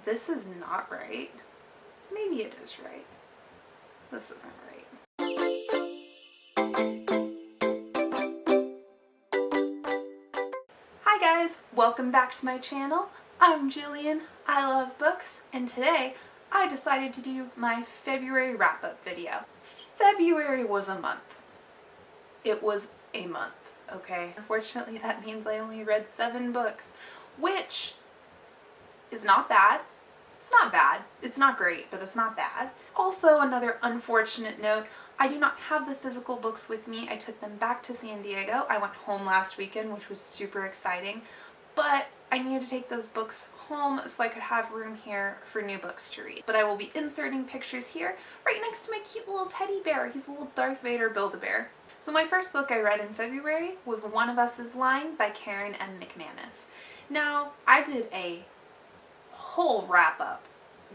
this is not right. Maybe it is right. This isn't right. Hi guys, welcome back to my channel. I'm Jillian, I love books, and today I decided to do my February wrap-up video. February was a month. It was a month, okay? Unfortunately, that means I only read 7 books, which is not bad. It's not bad. It's not great, but it's not bad. Also, another unfortunate note, I do not have the physical books with me. I took them back to San Diego. I went home last weekend, which was super exciting, but I needed to take those books home so I could have room here for new books to read. But I will be inserting pictures here right next to my cute little teddy bear. He's a little Darth Vader Build-A-Bear. So my first book I read in February was One of Us is Lying by Karen M. McManus. Now, I did a whole wrap-up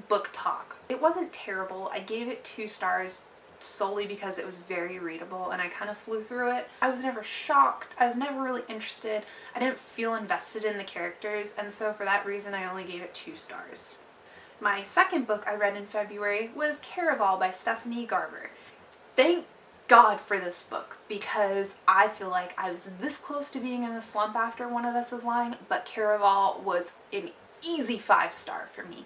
book talk. It wasn't terrible. I gave it 2 stars solely because it was very readable and I kind of flew through it. I was never shocked. I was never really interested. I didn't feel invested in the characters, and so for that reason I only gave it 2 stars. My second book I read in February was Caraval by Stephanie Garber. Thank God for this book, because I feel like I was this close to being in a slump after One of Us is Lying, but Caraval was an easy 5-star for me.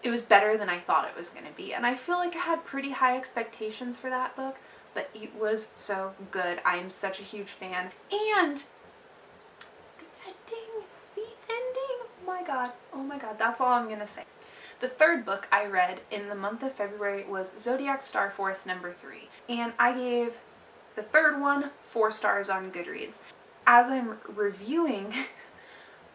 It was better than I thought it was going to be, and I feel like I had pretty high expectations for that book, but it was so good. I am such a huge fan, and the ending, oh my god, that's all I'm going to say. The third book I read in the month of February was Zodiac Star Force number 3, and I gave the third one 4 stars on Goodreads. As I'm reviewing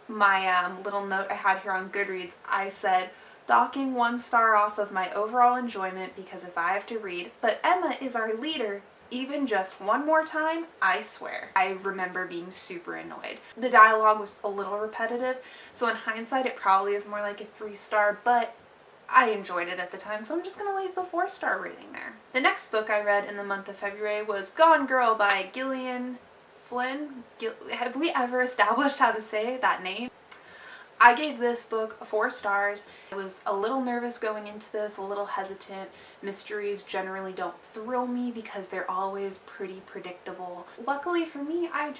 my little note I had here on Goodreads, I said, docking 1 star off of my overall enjoyment because if I have to read, but Emma is our leader, even just one more time, I swear. I remember being super annoyed. The dialogue was a little repetitive, so in hindsight it probably is more like a 3-star, but I enjoyed it at the time, so I'm just gonna leave the 4-star rating there. The next book I read in the month of February was Gone Girl by Gillian Flynn. Have we ever established how to say that name? I gave this book 4 stars. I was a little nervous going into this, a little hesitant. Mysteries generally don't thrill me because they're always pretty predictable. Luckily for me, I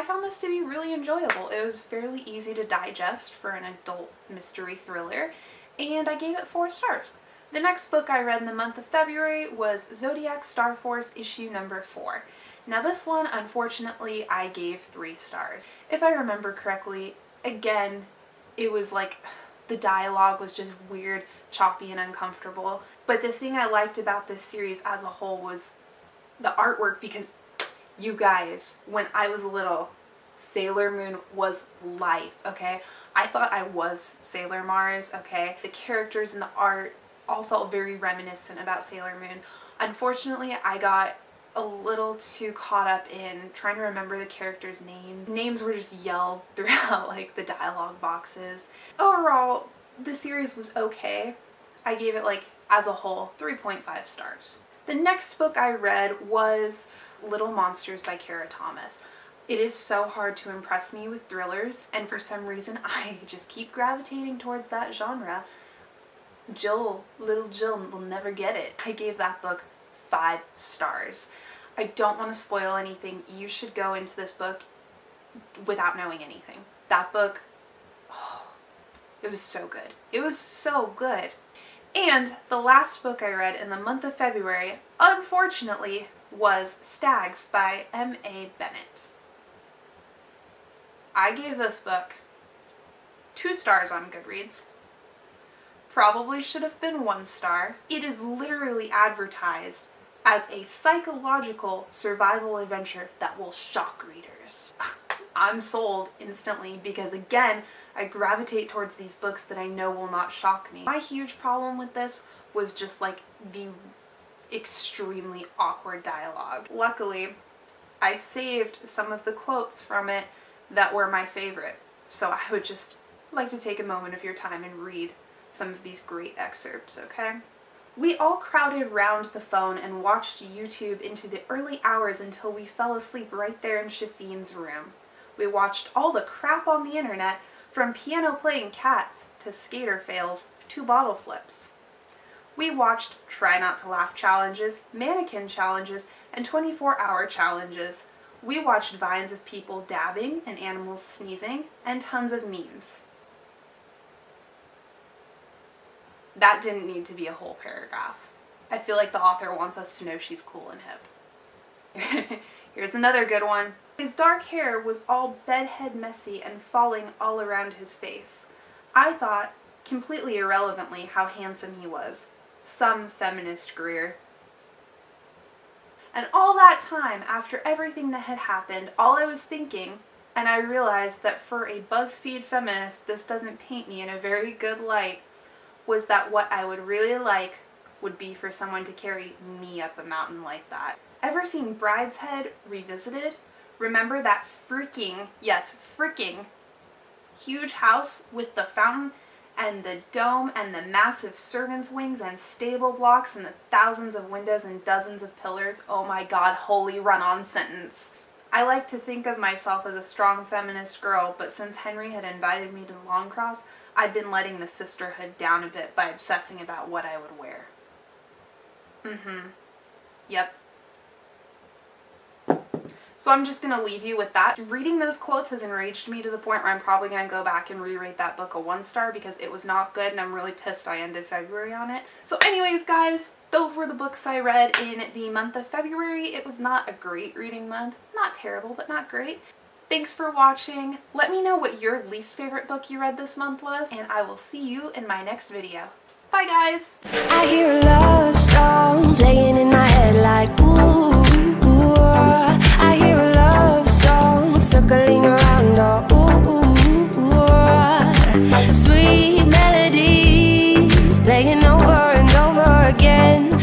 found this to be really enjoyable. It was fairly easy to digest for an adult mystery thriller, and I gave it 4 stars. The next book I read in the month of February was Zodiac Star Force issue number 4. Now this one, unfortunately, I gave 3 stars. If I remember correctly, again, it was like the dialogue was just weird, choppy, and uncomfortable. But the thing I liked about this series as a whole was the artwork, because you guys, when I was little, Sailor Moon was life, okay? I thought I was Sailor Mars, okay? The characters and the art all felt very reminiscent about Sailor Moon. Unfortunately, I got a little too caught up in trying to remember the characters' names. Names were just yelled throughout like the dialogue boxes. Overall, the series was okay. I gave it, like, as a whole, 3.5 stars. The next book I read was Little Monsters by Kara Thomas. It is so hard to impress me with thrillers, and for some reason I just keep gravitating towards that genre. Little Jill will never get it. I gave that book 5 stars. I don't want to spoil anything. You should go into this book without knowing anything. That book, oh, it was so good. It was so good. And the last book I read in the month of February, unfortunately, was Staggs by M.A. Bennett. I gave this book 2 stars on Goodreads. Probably should have been 1 star. It is literally advertised as a psychological survival adventure that will shock readers. I'm sold instantly because, again, I gravitate towards these books that I know will not shock me. My huge problem with this was just like the extremely awkward dialogue. Luckily, I saved some of the quotes from it that were my favorite, so I would just like to take a moment of your time and read some of these great excerpts, okay? We all crowded round the phone and watched YouTube into the early hours until we fell asleep right there in Shafine's room. We watched all the crap on the internet, from piano-playing cats to skater fails to bottle flips. We watched try not to laugh challenges, mannequin challenges, and 24-hour challenges. We watched vines of people dabbing and animals sneezing, and tons of memes. That didn't need to be a whole paragraph. I feel like the author wants us to know she's cool and hip. Here's another good one. His dark hair was all bedhead messy and falling all around his face. I thought, completely irrelevantly, how handsome he was. Some feminist Greer. And all that time, after everything that had happened, all I was thinking, and I realized that for a BuzzFeed feminist this doesn't paint me in a very good light, was that what I would really like would be for someone to carry me up a mountain like that. Ever seen Brideshead Revisited? Remember that freaking, yes, freaking huge house with the fountain and the dome and the massive servants' wings and stable blocks and the thousands of windows and dozens of pillars? Oh my god, holy run-on sentence. I like to think of myself as a strong feminist girl, but since Henry had invited me to the Longcross, I'd been letting the sisterhood down a bit by obsessing about what I would wear. Yep. So I'm just going to leave you with that. Reading those quotes has enraged me to the point where I'm probably going to go back and re-rate that book a 1-star because it was not good and I'm really pissed I ended February on it. So anyways, guys, those were the books I read in the month of February. It was not a great reading month. Not terrible, but not great. Thanks for watching. Let me know what your least favorite book you read this month was, and I will see you in my next video. Bye, guys! I hear a love song playing in my head like ooh, ooh. I hear a love song circling around, oh ooh, ooh. Sweet melodies playing over and over again.